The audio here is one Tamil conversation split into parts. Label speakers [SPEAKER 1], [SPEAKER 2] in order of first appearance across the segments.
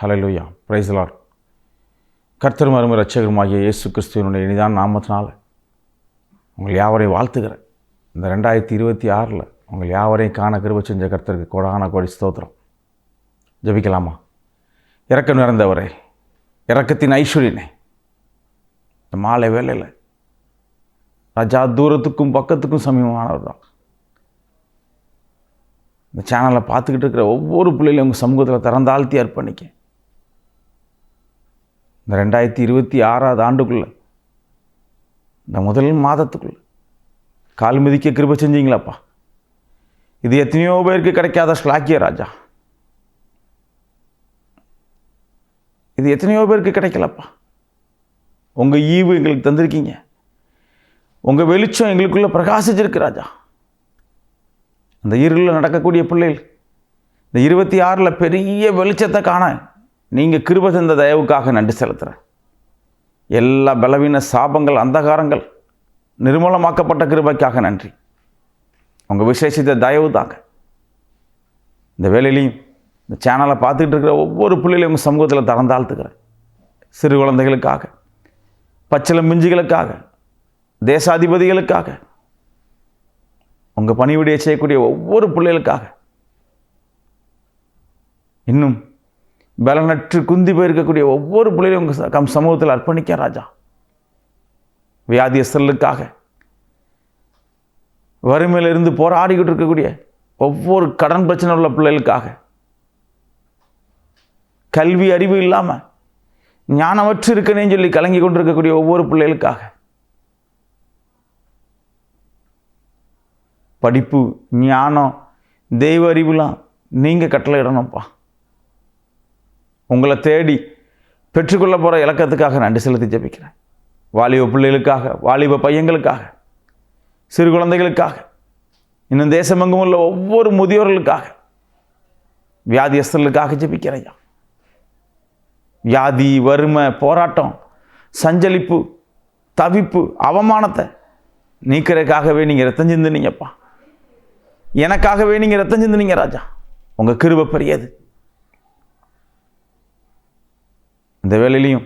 [SPEAKER 1] Hallelujah, praise the Lord. கர்த்தரும் அருமை இரட்சகருமாகிய இயேசு கிறிஸ்துவினுடைய இனிதான நாமத்தினால உங்கள் யாவரையும் வாழ்த்துகிறேன். இந்த 2026 உங்கள் யாவரையும் காண கிருபை செஞ்ச கர்த்தருக்கு கோடான கோடி ஸ்தோத்திரம். ஜெபிக்கலாமா? இரக்கம் நிறைந்தவரே, இரக்கத்தின் ஐஸ்வர்யனே, இந்த மாலை வேலையில் ராஜா தூரத்துக்கும் பக்கத்துக்கும் சமீபமானவர் தான். இந்த சேனலை பார்த்துக்கிட்டு இருக்கிற ஒவ்வொரு பிள்ளைகளையும் உங்கள் சமூகத்தில் திறந்தாழ்த்தி அர்ப்பணிக்க. இந்த 2026 ஆண்டுக்குள்ளே, இந்த முதல் மாதத்துக்குள்ளே கால் மிதிக்க கிருபை செஞ்சீங்களாப்பா. இது எத்தனையோ பேருக்கு கிடைக்காத ஸ்லாக்கிய ராஜா. இது எத்தனையோ பேருக்கு கிடைக்கலப்பா. உங்கள் ஈவு எங்களுக்கு தந்திருக்கீங்க. உங்கள் வெளிச்சம் எங்களுக்குள்ளே பிரகாசிச்சிருக்கு ராஜா. அந்த இருளில் நடக்கக்கூடிய பிள்ளைகள் இந்த 26 பெரிய வெளிச்சத்தை காண நீங்கள் கிருபை தந்த தயவுக்காக நன்றி செலுத்துகிறேன். எல்லா பலவீன சாபங்கள், அந்தகாரங்கள் நிர்மூலமாக்கப்பட்ட கிருபைக்காக நன்றி. உங்கள் விசேஷித்த தயவு தாங்க. இந்த வேலையிலையும் இந்த சேனலை பார்த்துக்கிட்டு இருக்கிற ஒவ்வொரு பிள்ளைகளையும் உங்கள் சமூகத்தில் திறந்தாழ்த்துக்கிறேன். சிறு குழந்தைகளுக்காக, பச்சிளம் மிஞ்சிகளுக்காக, தேசாதிபதிகளுக்காக, உங்கள் பணிவிடையை செய்யக்கூடிய ஒவ்வொரு பிள்ளைகளுக்காக, இன்னும் பலனற்று குந்தி போயிருக்கக்கூடிய ஒவ்வொரு பிள்ளைகளையும் உங்கள் சமூகத்தில் அர்ப்பணிக்க ராஜா. வியாதியஸ்தர்களுக்காக, வறுமையிலிருந்து போராடிக்கிட்டு இருக்கக்கூடிய ஒவ்வொரு கடன் பிரச்சனை உள்ள பிள்ளைகளுக்காக, கல்வி அறிவு இல்லாமல் ஞானமற்று இருக்கனேன்னு சொல்லி கலங்கி கொண்டிருக்கக்கூடிய ஒவ்வொரு பிள்ளைகளுக்காக, படிப்பு, ஞானம், தெய்வ அறிவுலாம் நீங்கள் கட்டளை இடணும்ப்பா. உங்களை தேடி பெற்றுக்கொள்ள போகிற இலக்கத்துக்காக நன்றி செலுத்தி ஜெபிக்கிறேன். வாலிப பிள்ளைகளுக்காக, வாலிப பையங்களுக்காக, சிறு குழந்தைகளுக்காக, இன்னும் தேசமெங்கும் உள்ள ஒவ்வொரு முதியோர்களுக்காக, வியாதியஸ்தர்களுக்காக ஜெபிக்கிறேன். வியாதி, வறுமை, போராட்டம், சஞ்சலிப்பு, தவிப்பு, அவமானத்தை நீக்கிறதுக்காகவே நீங்கள் ரத்தம் சிந்தினீங்கப்பா. எனக்காகவே நீங்கள் ரத்தம் சிந்தினீங்க ராஜா. உங்கள் கிருபை பெரியது. இந்த வேலையிலையும்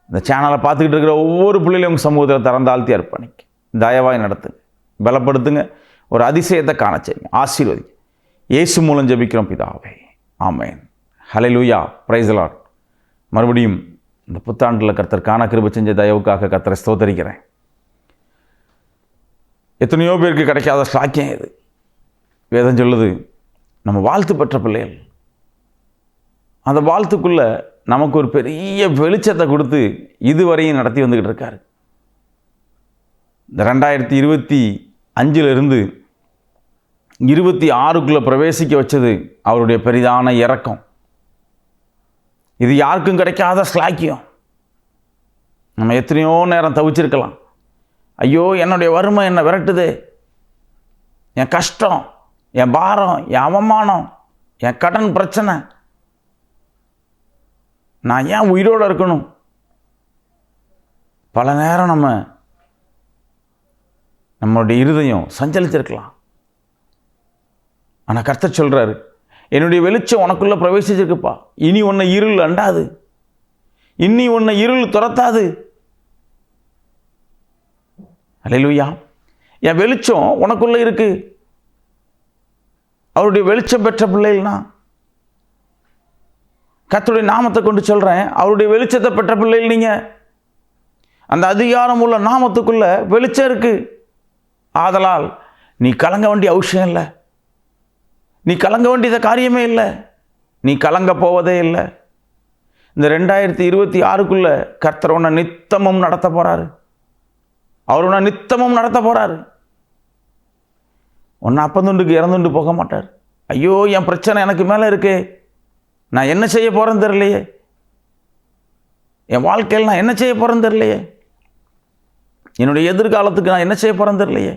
[SPEAKER 1] இந்த சேனலை பார்த்துக்கிட்டு இருக்கிற ஒவ்வொரு பிள்ளைகளையும் உங்கள் சமூகத்தில் திறந்தாழ்த்தி அர்ப்பணிக்க தயவாய் நடத்துங்க, பலப்படுத்துங்க, ஒரு அதிசயத்தை காண செய்யுங்க, ஆசீர்வதி. இயேசு மூலம் ஜெபிக்கிறோம் பிதாவே, ஆமென். ஹல்லேலூயா, பிரைஸ் தி லார்ட். மறுபடியும் இந்த புத்தாண்டில் கர்த்தர் காண கிருபை செஞ்ச தயவுக்காக கர்த்தரை ஸ்தோத்தரிக்கிறேன். எத்தனையோ பேருக்கு கிடைக்காத ஸ்லாக்கியம் இது. வேதம் சொல்லுது, நம்ம வாழ்த்து பெற்ற பிள்ளைகள், அந்த வாழ்த்துக்குள்ளே நமக்கு ஒரு பெரிய வெளிச்சத்தை கொடுத்து இதுவரையும் நடத்தி வந்துக்கிட்டு இருக்காரு. இந்த 2025 26 பிரவேசிக்க வச்சது அவருடைய பெரிதான இரக்கம். இது யாருக்கும் கிடைக்காத ஸ்லாக்கியம். நம்ம எத்தனையோ நேரம் தவிச்சிருக்கலாம். ஐயோ, என்னுடைய வறுமை என்னை விரட்டுது, என் கஷ்டம், என் பாரம், என் அவமானம், என் கடன் பிரச்சனை, நான் ஏன் உயிரோடு இருக்கணும்? பல நேரம் நம்மளுடைய இருதயம் சஞ்சலிச்சிருக்கலாம். ஆனால் கர்த்தர் சொல்கிறாரு, என்னுடைய வெளிச்சம் உனக்குள்ளே பிரவேசிச்சிருக்குப்பா. இனி உன்னை இருள் அண்டாது, இனி உன்னை இருள் துரத்தாது. அல்லேலூயா. என் வெளிச்சம் உனக்குள்ளே இருக்கு. அவருடைய வெளிச்சம் பெற்ற பிள்ளைகள்னா, கர்த்தருடைய நாமத்தை கொண்டு சொல்கிறேன், அவருடைய வெளிச்சத்தை பெற்ற பிள்ளைகள் நீங்கள். அந்த அதிகாரம் உள்ள நாமத்துக்குள்ள வெளிச்சம் இருக்கு. ஆதலால் நீ கலங்க வேண்டிய அவசியம் இல்லை. நீ கலங்க வேண்டியத காரியமே இல்லை. நீ கலங்க போவதே இல்லை. இந்த 2026 கர்த்தர் உன்னை நித்தமும் நடத்த போகிறாரு. அவர் உன்னை நித்தமும் நடத்த போகிறாரு. உன்னை அப்பந்துண்டுக்கு இறந்துண்டு போக மாட்டார். ஐயோ, என் பிரச்சனை எனக்கு மேலே இருக்கே, நான் என்ன செய்ய போகிறேன்னு தெரியலையே, என் வாழ்க்கையில் நான் என்ன செய்ய போகிறேன்னு தெரியலையே, என்னுடைய எதிர்காலத்துக்கு நான் என்ன செய்ய போகிறேன்னு தெரியலையே,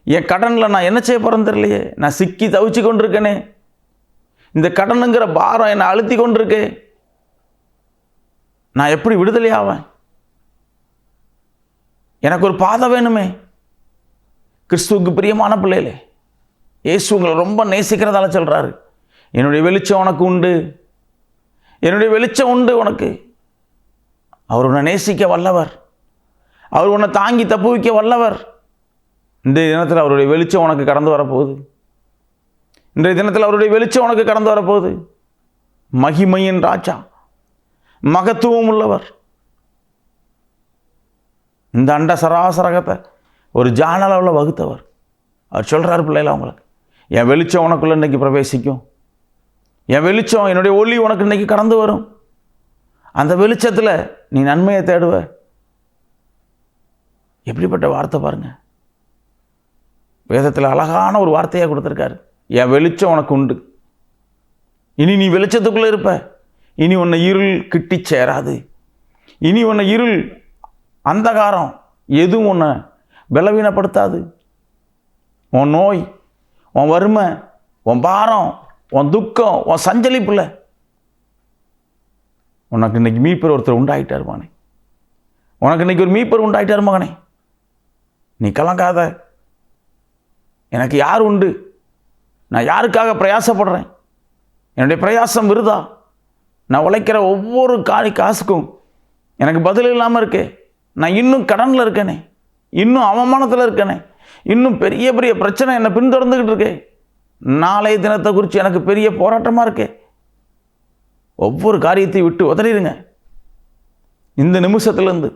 [SPEAKER 1] என் கடனில் நான் என்ன செய்ய போகிறேன்னு தெரியலையே, நான் சிக்கி தவிச்சு கொண்டிருக்கேனே, இந்த கடனுங்கிற பாரம் என்னை அழுத்தி கொண்டிருக்கே, நான் எப்படி விடுதலை ஆவேன்? எனக்கு ஒரு பாதை வேணுமே. கிறிஸ்துவுக்கு பிரியமான பிள்ளைகளே, இயேசு உங்களை ரொம்ப நேசிக்கிறதால சொல்கிறாரு, என்னுடைய வெளிச்சம் உனக்கு உண்டு, என்னுடைய வெளிச்சம் உண்டு உனக்கு. அவர் உன்னை நேசிக்க வல்லவர். அவர் உன்னை தாங்கி தப்பு வைக்க வல்லவர். இன்றைய தினத்தில் அவருடைய வெளிச்சம் உனக்கு கடந்து வரப்போகுது. இன்றைய தினத்தில் அவருடைய வெளிச்சம் உனக்கு கடந்து வரப்போகுது. மகிமையின் ராஜா, மகத்துவம் உள்ளவர். இந்த அண்ட சராசரகத்தை ஒரு ஜானளவில் வகுத்தவர். அவர் சொல்கிறார், பிள்ளைகள் அவங்களுக்கு, என் வெளிச்சம் உனக்குள்ள இன்றைக்கி பிரவேசிக்கும். என் வெளிச்சம், என்னுடைய ஒளி உனக்கு இன்றைக்கி கடந்து வரும். அந்த வெளிச்சத்தில் நீ நன்மையை தேடுவ. எப்படிப்பட்ட வார்த்தை பாருங்க. வேதத்தில் அழகான ஒரு வார்த்தையாக கொடுத்துருக்காரு. என் வெளிச்சம் உனக்கு உண்டு. இனி நீ வெளிச்சத்துக்குள்ளே இருப்ப. இனி உன்னை இருள் கிட்டி சேராது. இனி உன்னை இருள், அந்தகாரம் எதுவும் உன்னை பலவீனப்படுத்தாது. உன் நோய், உன் வறுமை, உன் பாரம், உன் துக்கம், உன் சஞ்சலிப்புல உனக்கு இன்னைக்கு மீட்பர் ஒருத்தர் உண்டாயிட்டார் மகனே. உனக்கு இன்னைக்கு ஒரு மீட்பர் உண்டாயிட்டார் மகனே. நீ கலங்காத. எனக்கு யார் உண்டு? நான் யாருக்காக பிரயாசப்படுறேன்? என்னுடைய பிரயாசம் விருதா? நான் உழைக்கிற ஒவ்வொரு காசுக்கும் எனக்கு பதில் இல்லாமல் இருக்கே. நான் இன்னும் கடனில் இருக்கேனே, இன்னும் அவமானத்தில் இருக்கேனே, இன்னும் பெரிய பெரிய பிரச்சனை என்னை பின்தொடர்ந்துக்கிட்டு இருக்கே. நாளைய தினத்தை குறித்து எனக்கு பெரிய போராட்டமாக இருக்கே. ஒவ்வொரு காரியத்தையும் விட்டு உதறிடுங்க. இந்த நிமிஷத்துலேருந்து,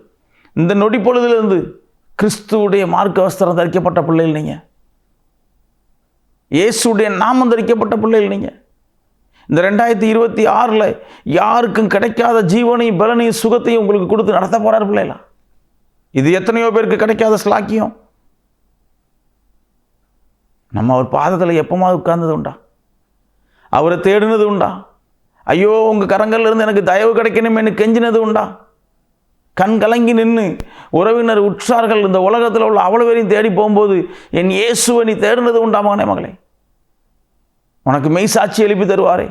[SPEAKER 1] இந்த நொடி பொழுதுலேருந்து கிறிஸ்துவுடைய மார்க்க வஸ்திரம் தரிக்கப்பட்ட பிள்ளைகள் நீங்கள். இயேசுடைய நாமம் தரிக்கப்பட்ட பிள்ளைகள் நீங்கள். இந்த 2026 யாருக்கும் கிடைக்காத ஜீவனையும் பலனையும் சுகத்தையும் உங்களுக்கு கொடுத்து நடத்த போகிறார் பிள்ளைகளா. இது எத்தனையோ பேருக்கு கிடைக்காத ஸ்லாக்கியம். நம்ம அவர் பாதத்தில் எப்போமாவது உட்கார்ந்தது உண்டா? அவரை தேடினது உண்டா? ஐயோ உங்கள் கரங்கள்ல இருந்து எனக்கு தயவு கிடைக்கணும் என்று கெஞ்சினது உண்டா? கண் கலங்கி நின்று உறவினர் உற்றார்கள் இந்த உலகத்தில் உள்ள அவ்வளோ பேரையும் தேடி போகும்போது என் இயேசுவை நீ தேடினது உண்டா மகனே மகளே? உனக்கு மெய் சாட்சி எழுப்பி தருவாரே,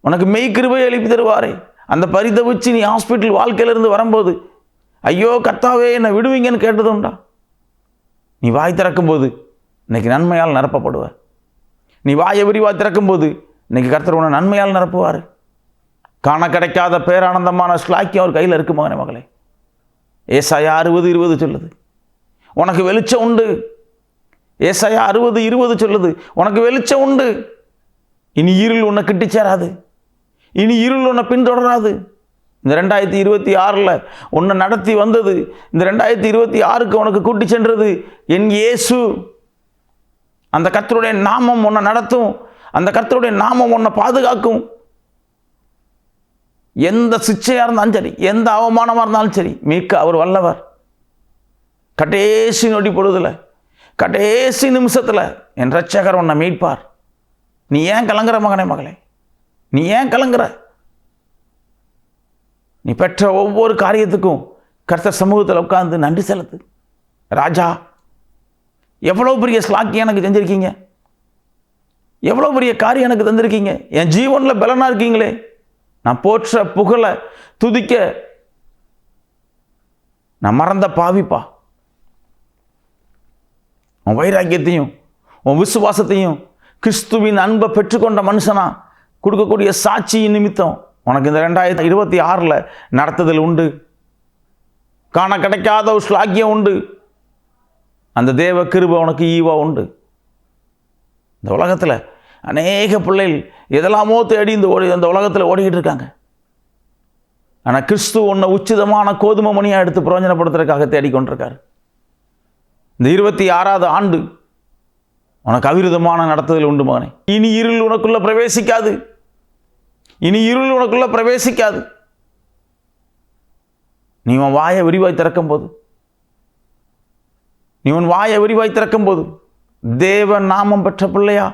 [SPEAKER 1] உனக்கு மெய் கிருபை எழுப்பி தருவாரே. அந்த பரிதவிச்சு நீ ஹாஸ்பிட்டல் வாழ்க்கையிலிருந்து வரும்போது ஐயோ கர்த்தாவே என்னை விடுவீங்கன்னு கேட்டது உண்டா? நீ வாய் திறக்கும்போது இன்னைக்கு நன்மையால் நிரப்பப்படுவ. நீ வாயை விரிவாய் திறக்கும்போது இன்னைக்கு கர்த்தர் உன்னை நன்மையால் நிரப்புவார். காண கிடைக்காத பேரானந்தமான ஸ்லாக்கியம் அவர் கையில் இருக்கு மகனே மகளே. ஏசாயா 60:20 சொல்லுது, உனக்கு வெளிச்சம் உண்டு. ஏசாயா 60:20 சொல்லுது, உனக்கு வெளிச்சம் உண்டு. இனி இருள் உன்னை கிட்டி சேராது. இனி இருள் உன்னை பின்தொடராது. இந்த 2026 உன்னை நடத்தி வந்தது, இந்த 2026க்கு உனக்கு கூட்டி சென்றது என் இயேசு. அந்த கர்த்தருடைய நாமம் உன்னை நடத்தும். அந்த கர்த்தருடைய நாமம் உன்னை பாதுகாக்கும். எந்த சிச்சையாக இருந்தாலும் சரி, எந்த அவமானமாக இருந்தாலும் சரி, மீட்க அவர் வல்லவர். கடைசி நொடி பொழுதுல, கடைசி நிமிஷத்தில் என் இரட்சகர் உன்னை மீட்பார். நீ ஏன் கலங்குற மகனே மகளே? நீ ஏன் கலங்குற? நீ பெற்ற ஒவ்வொரு காரியத்துக்கும் கர்த்தர் சமூகத்தில் உட்கார்ந்து நன்றி செலுத்து. ராஜா, எவ்வளோ பெரிய ஸ்லாக்கியம் எனக்கு செஞ்சுருக்கீங்க, எவ்வளோ பெரிய காரியம் எனக்கு தந்திருக்கீங்க. என் ஜீவனில் பலனாக இருக்கீங்களே. நான் போற்ற புகழ துதிக்க நான் மறந்த பாவிப்பா. உன் வைராக்கியத்தையும் உன் விசுவாசத்தையும் கிறிஸ்துவின் அன்பை பெற்றுக்கொண்ட மனுஷனா கொடுக்கக்கூடிய சாட்சியின் நிமித்தம் உனக்கு இந்த 2026 நடத்துதல் உண்டு. காண கிடைக்காத ஒரு ஸ்லாக்கியம் உண்டு. அந்த தேவ கிருபை உனக்கு ஈவா உண்டு. இந்த உலகத்தில் அநேக பிள்ளைகள் எதெல்லாமோ தேடி இந்த உலகத்தில் ஓடிக்கிட்டு இருக்காங்க. ஆனால் கிறிஸ்து உன்னை உச்சிதமான கோதுமை மணியாக எடுத்து பிரயோஜனப்படுத்துறதுக்காக தேடிக்கொண்டிருக்காரு. இந்த 26வது ஆண்டு உனக்கு அவிரதமான நடத்துதல் உண்டு மகனே. இனி இருள் உனக்குள்ள பிரவேசிக்காது. இனி இருள் உனக்குள்ள பிரவேசிக்காது. நீ உன் வாயை விரிவாய் திறக்கும் போது, நீ உன் வாயை விரிவாய் திறக்கும் போது தேவ நாமம் பெற்ற பிள்ளையா,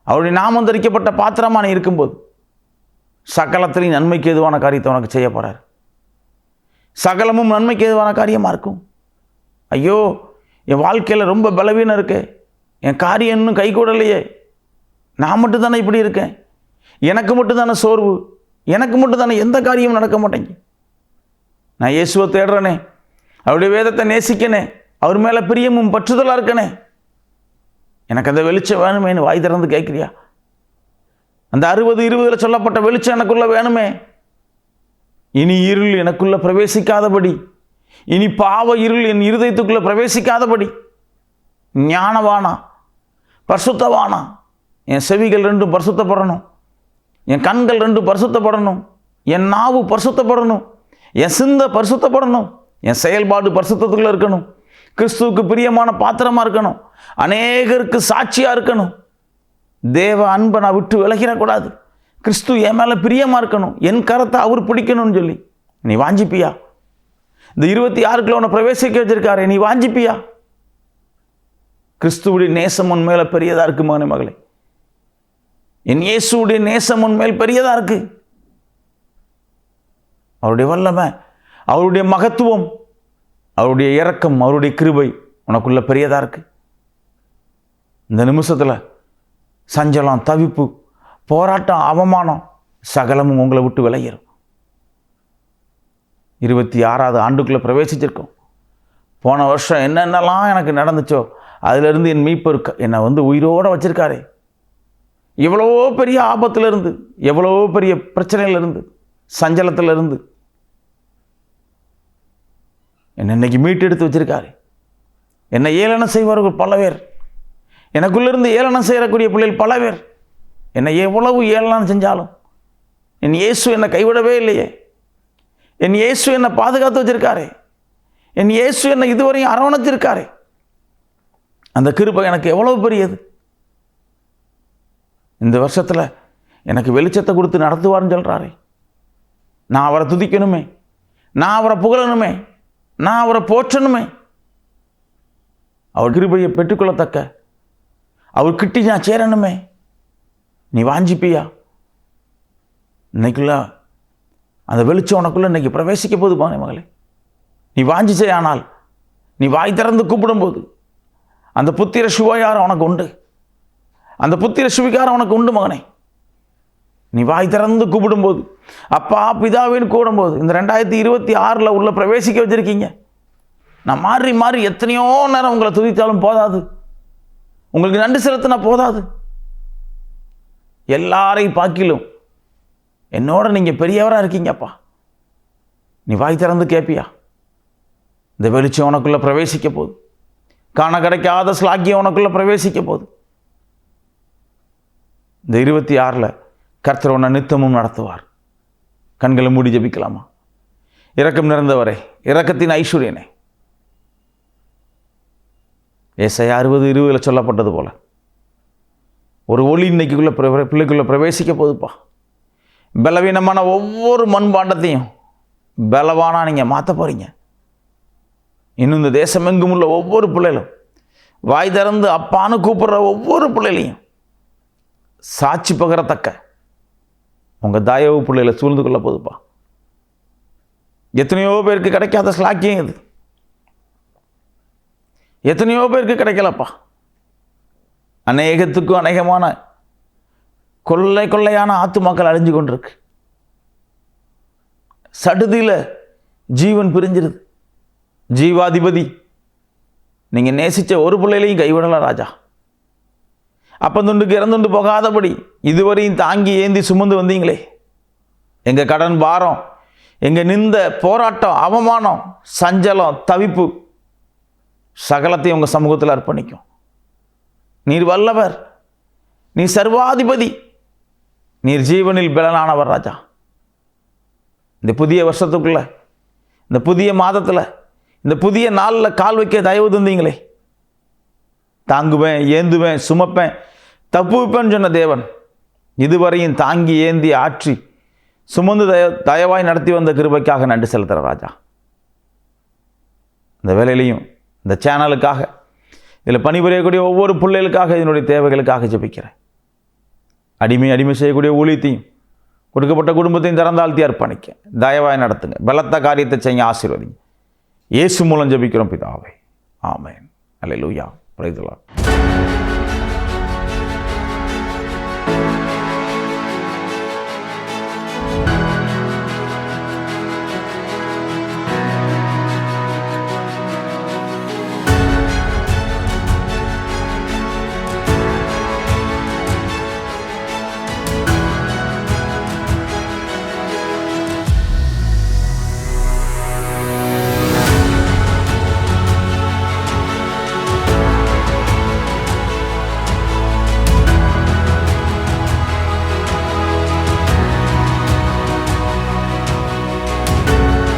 [SPEAKER 1] அவருடைய நாமம் தரிக்கப்பட்ட பாத்திரமா நீ இருக்கும்போது சகலத்திலையும் நன்மைக்கு எதுவான காரியத்தை உனக்கு செய்ய போறார். சகலமும் நன்மைக்கு எதுவான காரியமாக இருக்கும். ஐயோ என் வாழ்க்கையில் ரொம்ப பலவீனம் இருக்கு, என் காரியம் இன்னும் கைகூடலையே, நான் மட்டும் தானே இப்படி இருக்கேன், எனக்கு மட்டும் தானே சோர்வு, எனக்கு மட்டும் தானே எந்த காரியமும் நடக்க மாட்டேங்க. நான் இயேசுவை தேடுறேனே, அவருடைய வேதத்தை நேசிக்கனே, அவர் மேலே பிரியமும் பற்றுதலாக இருக்கனே, எனக்கு அந்த வெளிச்சம் வேணுமேனு வாய் திறந்து கேட்குறியா? அந்த 60-20 சொல்லப்பட்ட வெளிச்சம் எனக்குள்ள வேணுமே. இனி இருள் எனக்குள்ள பிரவேசிக்காதபடி, இனி பாவ இருள் என் இருதயத்துக்குள்ள பிரவேசிக்காதபடி ஞானவானா, பரிசுத்தவானா, என் செவிகள் 2 பரிசுத்தப்படணும், என் கண்கள் 2 பரிசுத்தப்படணும், என் நாவு பரிசுத்தப்படணும், என் சிந்தை பரிசுத்தப்படணும், என் செயல்பாடு பரிசுத்தத்துக்குள்ள இருக்கணும், கிறிஸ்துவுக்கு பிரியமான பாத்திரமா இருக்கணும், அநேகருக்கு சாட்சியா இருக்கணும், தேவ அன்பை நான் விட்டு விலகிடக்கூடாது, கிறிஸ்து என் மேலே பிரியமாக இருக்கணும், என் கரத்தை அவர் பிடிக்கணும்னு சொல்லி நீ வாஞ்சிப்பியா? இந்த 26 உன்னை பிரவேசிக்க வச்சிருக்காரு, நீ வாஞ்சிப்பியா? கிறிஸ்துவுடைய நேசம் உன் மேலே பெரியதாக இருக்கு மகனே மகளே. என் இயேசுடைய நேசம் உன் மேல் பெரியதாக இருக்கு. அவருடைய வல்லமை, அவருடைய மகத்துவம், அவருடைய இரக்கம், அவருடைய கிருபை உனக்குள்ள பெரியதாக இருக்கு. இந்த நிமிஷத்தில் சஞ்சலம், தவிப்பு, போராட்டம், அவமானம் சகலமும் உங்களை விட்டு விலகிடும். 26வது ஆண்டுக்குள்ளே பிரவேசிச்சிருக்கோம். போன வருஷம் என்னென்னலாம் எனக்கு நடந்துச்சோ அதிலிருந்து என் மீட்பர் என்னை உயிரோடு வச்சிருக்காரே. எவ்வளவோ பெரிய ஆபத்திலிருந்து, எவ்வளவோ பெரிய பிரச்சனையிலிருந்து, சஞ்சலத்திலிருந்து என்னை இன்னைக்கு மீட்டெடுத்து வச்சிருக்காரு. என்னை ஏளனம் செய்வார்கள் பல பேர், எனக்குள்ளிருந்து ஏளனம் செய்யக்கூடிய பிள்ளைகள் பல பேர். என்னை எவ்வளவு ஏளனம் செஞ்சாலும் என் இயேசு என்னை கைவிடவே இல்லையே. என் இயேசு என்னை பாதுகாத்து வச்சிருக்காரே. என் இயேசு என்னை இதுவரையும் அரவணைச்சிருக்காரே. அந்த கிருபை எனக்கு எவ்வளவு பெரியது. இந்த வருஷத்தில் எனக்கு வெளிச்சத்தை கொடுத்து நடத்துவார்னு சொல்கிறாரே. நான் அவரை துதிக்கணுமே, நான் அவரை புகழணுமே, நான் அவரை போற்றணுமே. அவர் கிருபையை பெற்றுக்கொள்ளத்தக்க அவர் கிட்டி நான் சேரணுமே. நீ வாஞ்சிப்பியா? இன்னைக்குள்ள அந்த வெளிச்சம் உனக்குள்ள இன்னைக்கு பிரவேசிக்க போது பானே மகளே. நீ வாஞ்சிச்சே, ஆனால் நீ வாய் திறந்து கூப்பிடும்போது அந்த புத்திர சுவையாரம் உனக்கு உண்டு, அந்த புத்திர சுவிகாரம் உனக்கு உண்டு மகனே. நீ வாய் திறந்து கூப்பிடும்போது, அப்பா பிதாவின்னு கூடும்போது, இந்த 2026 உள்ள பிரவேசிக்க வச்சிருக்கீங்க. நான் மாறி மாறி எத்தனையோ நேரம் உங்களை துதித்தாலும் போதாது, உங்களுக்கு நன்றி செலுத்தினா போதாது. எல்லாரையும் பார்க்கிலும் என்னோட நீங்கள் பெரியவராக இருக்கீங்கப்பா. நீ வாய் திறந்து கேட்பியா? இந்த வெளிச்சம் உனக்குள்ளே பிரவேசிக்க போகுது. காண கிடைக்காத ஸ்லாக்கியம் உனக்குள்ளே பிரவேசிக்க போகுது. இந்த 26 கர்த்தர் உன்னை நித்தமும் நடத்துவார். கண்களை மூடி ஜெபிக்கலாமா? இரக்கம் நிறைந்தவரே, இரக்கத்தின் ஐஸ்வர்யனே, ஏசாயா 60:20 சொல்லப்பட்டது போல ஒரு ஒளி இன்னைக்குள்ள பிள்ளைக்குள்ளே பிரவேசிக்க போகுதுப்பா. பலவீனமான ஒவ்வொரு மண்பாண்டத்தையும் பலவானா நீங்கள் மாற்ற போகிறீங்க. இன்னும் இந்த தேசம் எங்கும் உள்ள ஒவ்வொரு பிள்ளைகளும் வாய் திறந்து அப்பான்னு கூப்பிடுற ஒவ்வொரு பிள்ளைகளையும் சாட்சி பகரத்தக்க உங்கள் தயவு பிள்ளைகளை சூழ்ந்து கொள்ள போகுதுப்பா. எத்தனையோ பேருக்கு கிடைக்காத ஸ்லாக்கியம் இது. எத்தனையோ பேருக்கு கிடைக்கலப்பா. அநேகத்துக்கும் அநேகமான கொள்ளையான ஆத்துமாக்கள் அழிஞ்சு கொண்டிருக்கு. சடுதியில் ஜீவன் பிரிஞ்சிருது. ஜீவாதிபதி நீங்கள் நேசித்த ஒரு பிள்ளைகளையும் கைவிடலாம் ராஜா. அப்பந்துண்டுக்கு இறந்துண்டு போகாதபடி இதுவரையும் தாங்கி ஏந்தி சுமந்து வந்தீங்களே. எங்கள் கடன் பாரம், எங்கள் நிந்த போராட்டம், அவமானம், சஞ்சலம், தவிப்பு சகலத்தையும் உங்கள் சமூகத்தில் அர்ப்பணிக்கும். நீர் வல்லவர், நீர் சர்வாதிபதி, நீர் ஜீவனில் பலனானவர் ராஜா. இந்த புதிய வருஷத்துக்குள்ள, இந்த புதிய மாதத்தில், இந்த புதிய நாளில் கால் வைக்க தயவு தந்தீங்களே. தாங்குவேன், ஏந்துவேன், சுமப்பேன், தப்புவிப்பேன்னு சொன்ன தேவன் இதுவரையும் தாங்கி ஏந்தி ஆற்றி சுமந்து தயவாய் நடத்தி வந்த கிருபைக்காக நன்றி செலுத்துகிற ராஜா. இந்த வேலையிலையும் இந்த சேனலுக்காக, இதில் பணிபுரியக்கூடிய ஒவ்வொரு பிள்ளைகளுக்காக, இதனுடைய தேவைகளுக்காக ஜெபிக்கிறேன். அடிமை செய்யக்கூடிய ஊழியத்தையும் கொடுக்கப்பட்ட குடும்பத்தையும் திறந்தாழ்த்தி அர்ப்பணிக்க தயவாய் நடத்துங்க. பலத்த காரியத்தை செய்ய ஆசீர்வதிங்க. இயேசு மூலம் ஜெபிக்கிறோம் பிதாவே, ஆமென். அல்லேலூயா. Praise the Lord.